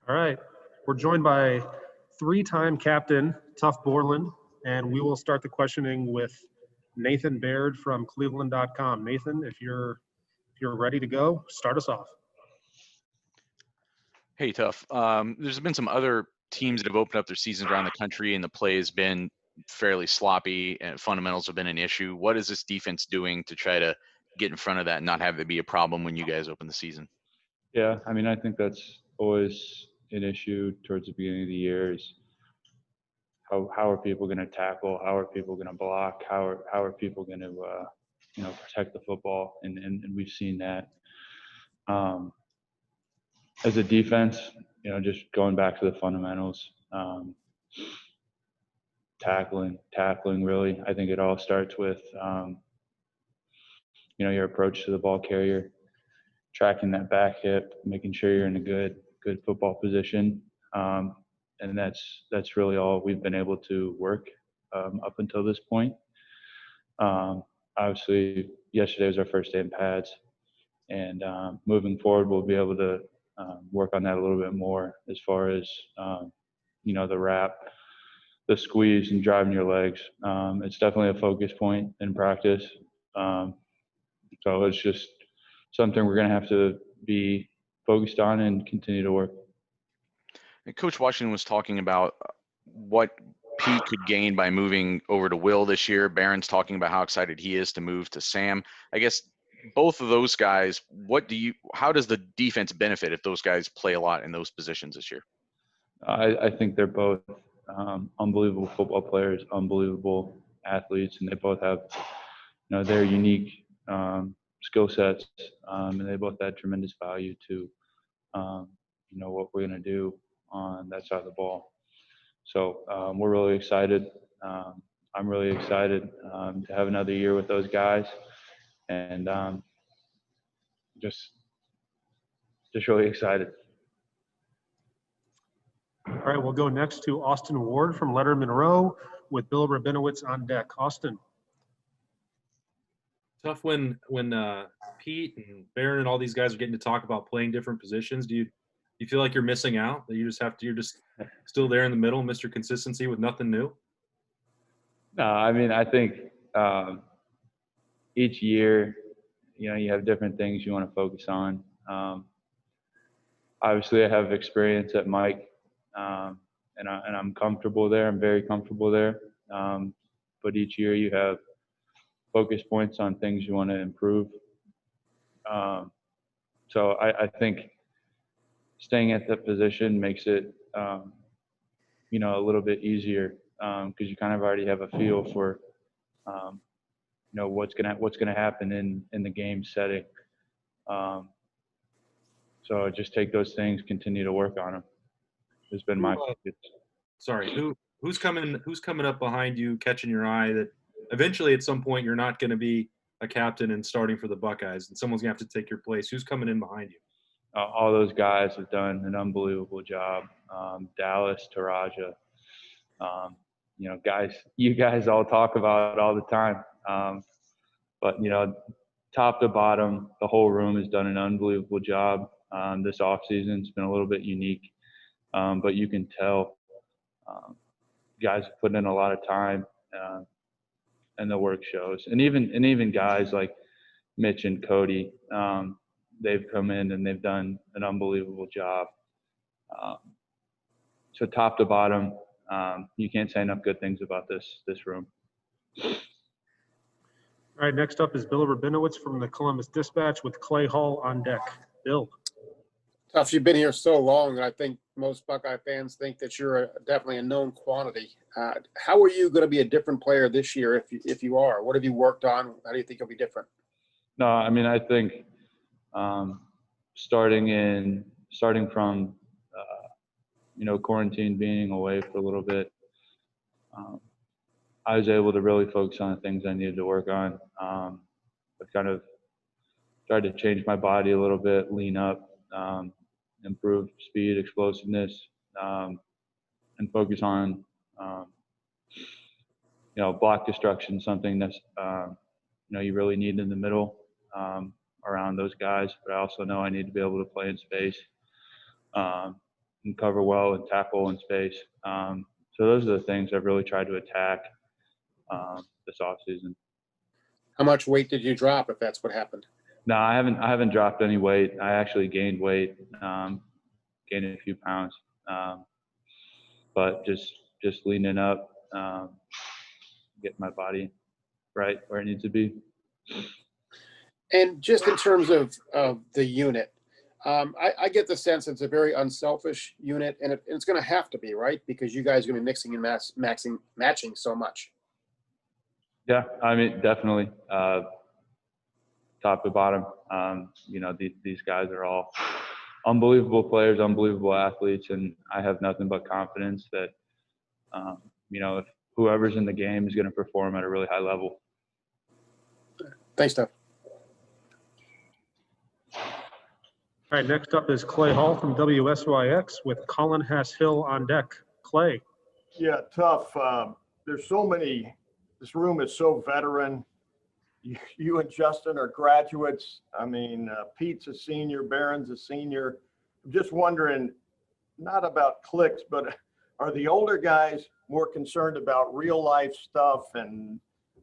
All right. We're joined by three-time captain, Tough Borland, and we will start the questioning with Nathan Baird from Cleveland.com. Nathan, if you're ready to go, start us off. Hey, Tough. There's been some other teams that have opened up their seasons around the country, and the play has been fairly sloppy, and fundamentals have been an issue. What is this defense doing to try to get in front of that and not have it be a problem when you guys open the season? Yeah, I mean, I think that's always an issue towards the beginning of the year is how are people going to tackle? How are people going to block? How are people going to protect the football? And we've seen that. As a defense, just going back to the fundamentals, tackling really. I think it all starts with your approach to the ball carrier, tracking that back hip, making sure you're in a good football position. And that's really all we've been able to work up until this point. Obviously, yesterday was our first day in pads, and moving forward, we'll be able to work on that a little bit more as far as the wrap, the squeeze, and driving your legs. It's definitely a focus point in practice. So it's just something we're going to have to be focused on and continue to work. Coach Washington was talking about what Pete could gain by moving over to Will this year. Barron's talking about how excited he is to move to Sam. I guess both of those guys, how does the defense benefit if those guys play a lot in those positions this year? I think they're both unbelievable football players, unbelievable athletes, and they both have their unique skill sets, and they both add tremendous value to what we're going to do on that side of the ball. So we're really excited. I'm really excited to have another year with those guys, and just really excited. All right, we'll go next to Austin Ward from Letterman Row with Bill Rabinowitz on deck. Austin. Tough when Pete and Barron and all these guys are getting to talk about playing different positions. Do you feel like you're missing out? That you're just still there in the middle, Mr. Consistency with nothing new? No, I mean, I think each year, you have different things you want to focus on. Obviously, I have experience at Mike, and I'm comfortable there. I'm very comfortable there. But each year you have focus points on things you want to improve. So I think staying at that position makes it, a little bit easier because you kind of already have a feel for, what's gonna happen in the game setting. So just take those things, continue to work on them. Has been my focus. Sorry, who's coming up behind you, catching your eye that eventually at some point you're not going to be a captain and starting for the Buckeyes, and someone's going to have to take your place? Who's coming in behind you? All those guys have done an unbelievable job. Dallas, Taraja, guys, you guys all talk about it all the time. But top to bottom, the whole room has done an unbelievable job. This offseason, it's been a little bit unique, but you can tell guys have put in a lot of time, and the work shows. And even guys like Mitch and Cody, they've come in and they've done an unbelievable job. So top to bottom, you can't say enough good things about this room. All right, next up is Bill Rabinowitz from the Columbus Dispatch with Clay Hall on deck. Bill. Tough, you've been here so long that I think most Buckeye fans think that you're definitely a known quantity. How are you going to be a different player this year if you are? What have you worked on? How do you think you'll be different? No, I mean, I think starting from quarantine, being away for a little bit, I was able to really focus on the things I needed to work on. I've kind of tried to change my body a little bit, lean up, improve speed, explosiveness, and focus on block destruction, something that's you really need in the middle around those guys. But I also know I need to be able to play in space. can cover well and tackle in space. So those are the things I've really tried to attack this offseason. How much weight did you drop if that's what happened? No, I haven't dropped any weight. I actually gained weight, gained a few pounds, but just leaning up, getting my body right where it needs to be. And just in terms of the unit, I get the sense it's a very unselfish unit, and it's going to have to be, right? Because you guys are going to be mixing and matching so much. Yeah, I mean, definitely. Top to bottom, these guys are all unbelievable players, unbelievable athletes, and I have nothing but confidence that, if whoever's in the game is going to perform at a really high level. Thanks, Steph. All right, next up is Clay Hall from WSYX with Collin Hill on deck. Clay. Yeah, tough. There's so many. This room is so veteran. You and Justin are graduates. I mean, Pete's a senior, Barron's a senior. I'm just wondering, not about clicks, but are the older guys more concerned about real life stuff and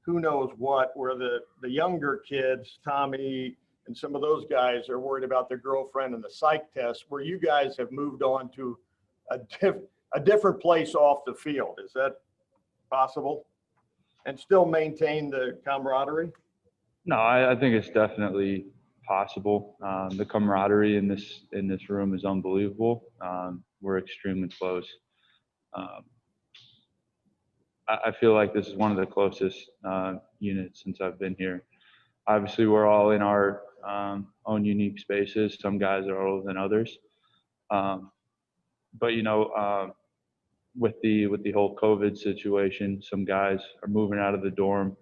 who knows what, where the younger kids, Tommy and some of those guys, are worried about their girlfriend and the psych test, where you guys have moved on to a different place off the field? Is that possible? And still maintain the camaraderie? No, I think it's definitely possible. The camaraderie in this room is unbelievable. We're extremely close. I feel like this is one of the closest units since I've been here. Obviously, we're all in our own unique spaces. Some guys are older than others, but with the whole COVID situation, some guys are moving out of the dorm.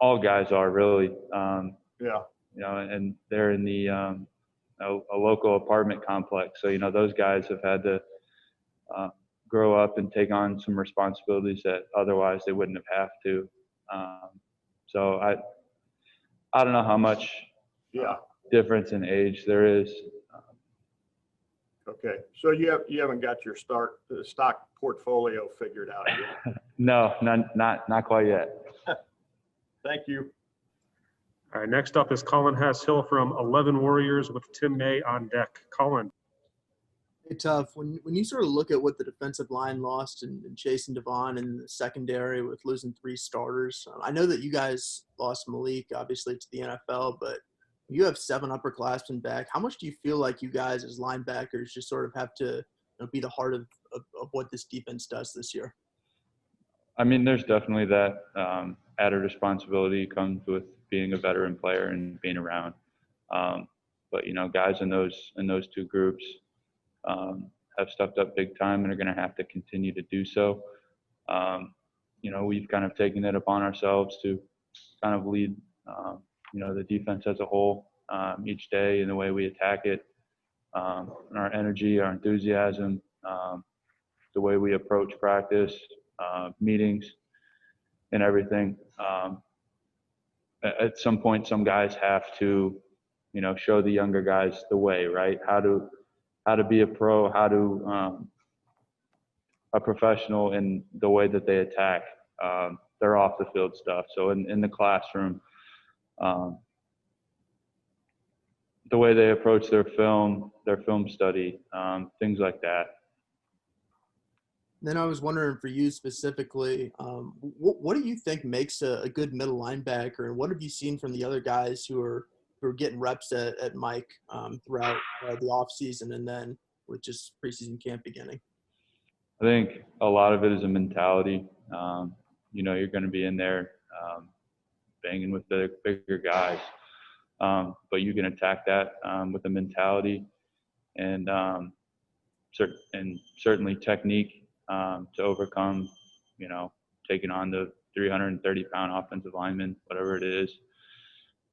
All guys are really, and they're in the a local apartment complex. So those guys have had to grow up and take on some responsibilities that otherwise they wouldn't have to. So I don't know how much difference in age there is. Okay, so you haven't got your stock portfolio figured out yet? No, not quite yet. Thank you. All right, next up is Collin Hill from 11 Warriors with Tim May on deck. Collin. Hey, Tough. When you sort of look at what the defensive line lost and Chase and Devon in the secondary with losing 3 starters, I know that you guys lost Malik, obviously, to the NFL, but you have 7 upperclassmen back. How much do you feel like you guys as linebackers just sort of have to be the heart of what this defense does this year? I mean, there's definitely that added responsibility comes with being a veteran player and being around. But guys in those 2 groups have stepped up big time and are going to have to continue to do so. We've kind of taken it upon ourselves to kind of lead, the defense as a whole each day in the way we attack it, our energy, our enthusiasm, the way we approach practice, meetings, and everything. At some point, some guys have to, show the younger guys the way, right? How to be a pro, how to a professional in the way that they attack their off the field stuff. So in the classroom, the way they approach their film study, things like that. Then I was wondering for you specifically, what do you think makes a good middle linebacker, and what have you seen from the other guys who are getting reps at Mike throughout the off season and then with just preseason camp beginning? I think a lot of it is a mentality. You're going to be in there banging with the bigger guys, but you can attack that with a mentality and certainly technique to overcome, taking on the 330-pound offensive lineman, whatever it is.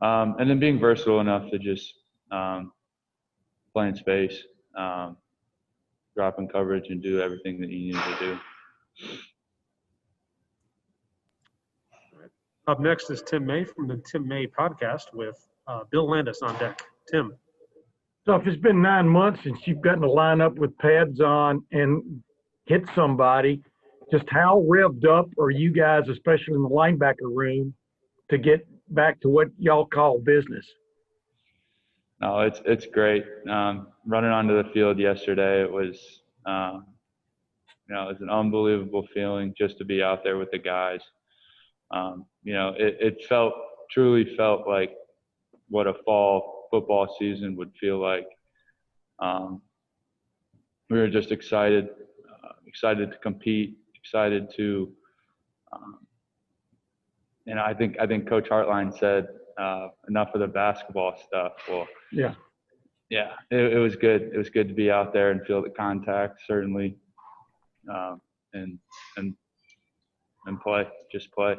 And then being versatile enough to just play in space, drop in coverage, and do everything that you need to do. Up next is Tim May from the Tim May podcast with Bill Landis on deck. Tim. So if it's been 9 months since you've gotten to line up with pads on and hit somebody, just how revved up are you guys, especially in the linebacker room, to get back to what y'all call business? No, it's great. Running onto the field yesterday, it was it was an unbelievable feeling just to be out there with the guys. It truly felt like what a fall football season would feel like. We were just excited to compete, excited to, I think Coach Hartline said enough of the basketball stuff. Well, Yeah. It was good. It was good to be out there and feel the contact, certainly, and play, just play.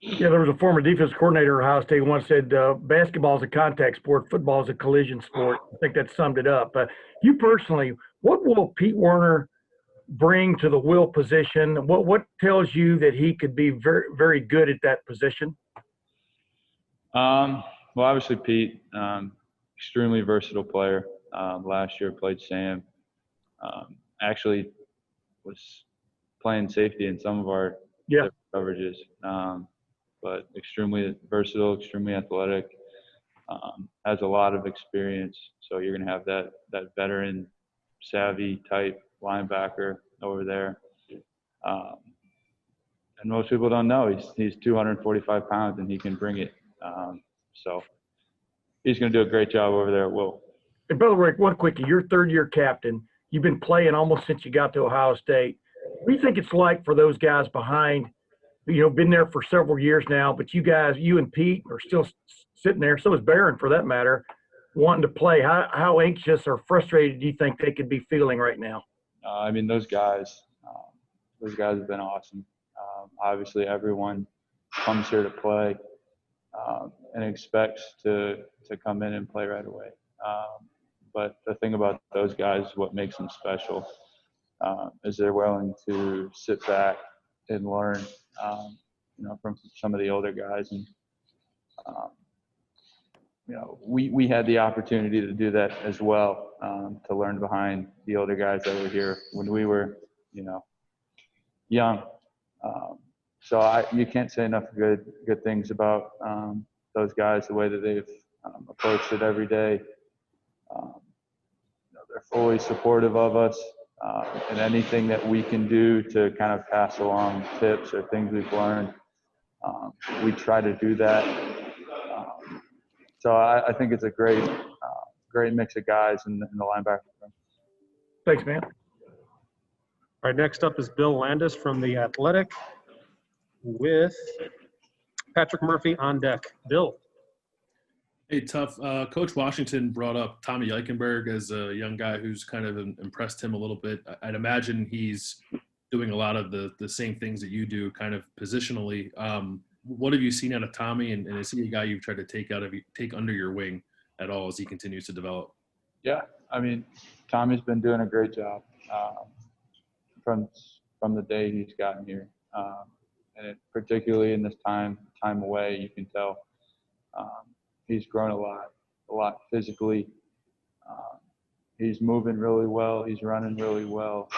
Yeah, there was a former defense coordinator at Ohio State who once said basketball is a contact sport, football is a collision sport. I think that summed it up. You personally, what will Pete Werner bring to the will position? What tells you that he could be very, very good at that position? Well, obviously Pete, extremely versatile player. Last year played Sam. Actually was playing safety in some of our coverages. But extremely versatile, extremely athletic, has a lot of experience. So you're going to have that veteran, savvy type linebacker over there. And most people don't know he's 245 pounds and he can bring it. So he's going to do a great job over there at Will. And by the way, one quickie, you're third-year captain. You've been playing almost since you got to Ohio State. What do you think it's like for those guys behind? Been there for several years now, but you and Pete are still sitting there. So is Barron, for that matter, wanting to play. How anxious or frustrated do you think they could be feeling right now? Those guys have been awesome. Obviously, everyone comes here to play and expects to come in and play right away. But the thing about those guys, what makes them special, is they're willing to sit back and learn, from some of the older guys. And, we had the opportunity to do that as well, to learn behind the older guys that were here when we were, young. So you can't say enough good things about those guys, the way that they've approached it every day. They're fully supportive of us. And anything that we can do to kind of pass along tips or things we've learned, we try to do that. So I think it's a great mix of guys in the linebacker room. Thanks, man. All right, next up is Bill Landis from The Athletic with Patrick Murphy on deck. Bill. Hey, Tough. Coach Washington brought up Tommy Eichenberg as a young guy who's kind of impressed him a little bit. I'd imagine he's doing a lot of the same things that you do, kind of positionally. What have you seen out of Tommy, and is he a guy you've tried to take under your wing at all as he continues to develop? Yeah, Tommy's been doing a great job from the day he's gotten here, and particularly in this time away, you can tell. He's grown a lot physically. He's moving really well. He's running really well.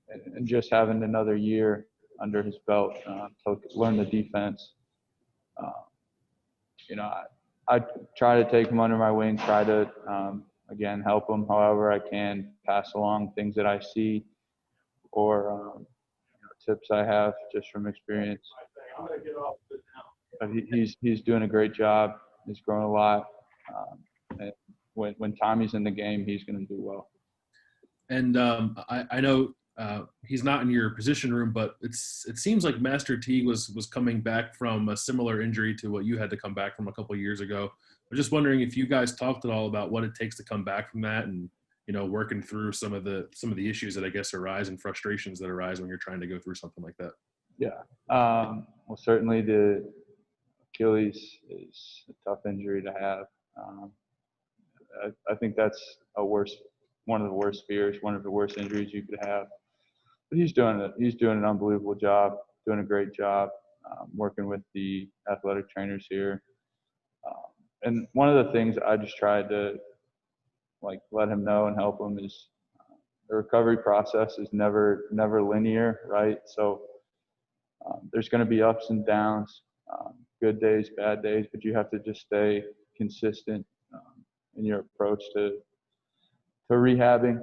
And just having another year under his belt to learn the defense. I try to take him under my wing, try to, again, help him however I can, pass along things that I see or tips I have just from experience. But he's doing a great job. He's grown a lot. And when Tommy's in the game, he's going to do well. And I know he's not in your position room, but it seems like Master T was coming back from a similar injury to what you had to come back from a couple of years ago. I'm just wondering if you guys talked at all about what it takes to come back from that, and working through some of the issues that I guess arise and frustrations that arise when you're trying to go through something like that. Yeah. Well, certainly the Achilles is a tough injury to have. I think that's one of the worst fears, one of the worst injuries you could have. But he's doing an unbelievable job, doing a great job, working with the athletic trainers here. And one of the things I just tried to like let him know and help him is the recovery process is never linear, right? So there's going to be ups and downs, good days, bad days, but you have to just stay consistent in your approach to rehabbing.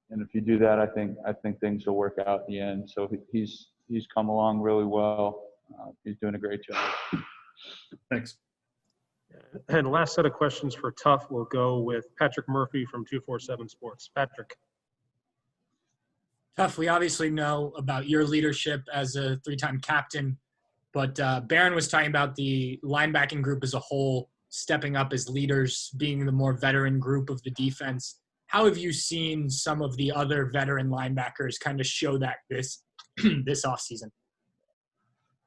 And if you do that, I think things will work out in the end. So he's come along really well. He's doing a great job. Thanks. And last set of questions for Tough will go with Patrick Murphy from 247 Sports. Patrick. Tough, we obviously know about your leadership as a three-time captain, but Barron was talking about the linebacking group as a whole stepping up as leaders, being the more veteran group of the defense. How have you seen some of the other veteran linebackers kind of show that this offseason?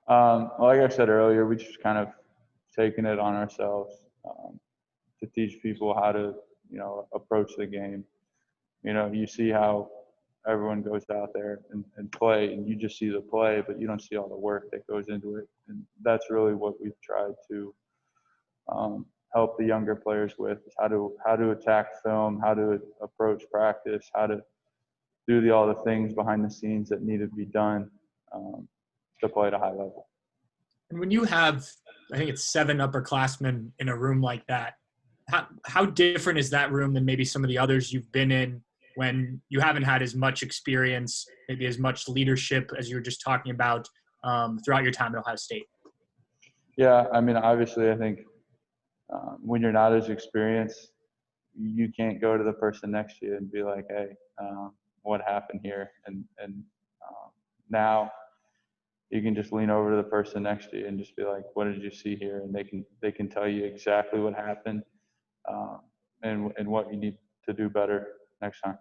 Like I said earlier, we just kind of taken it on ourselves to teach people how to, approach the game. You see how everyone goes out there and play, and you just see the play, but you don't see all the work that goes into it. And that's really what we've tried to help the younger players with, is how to attack film, how to approach practice, how to do all the things behind the scenes that need to be done to play at a high level. And when you have, I think it's 7 upperclassmen in a room like that, how different is that room than maybe some of the others you've been in when you haven't had as much experience, maybe as much leadership as you were just talking about throughout your time at Ohio State? Yeah, I mean, obviously, I think when you're not as experienced, you can't go to the person next to you and be like, hey, what happened here? And now you can just lean over to the person next to you and just be like, what did you see here? And they can tell you exactly what happened and what you need to do better next time.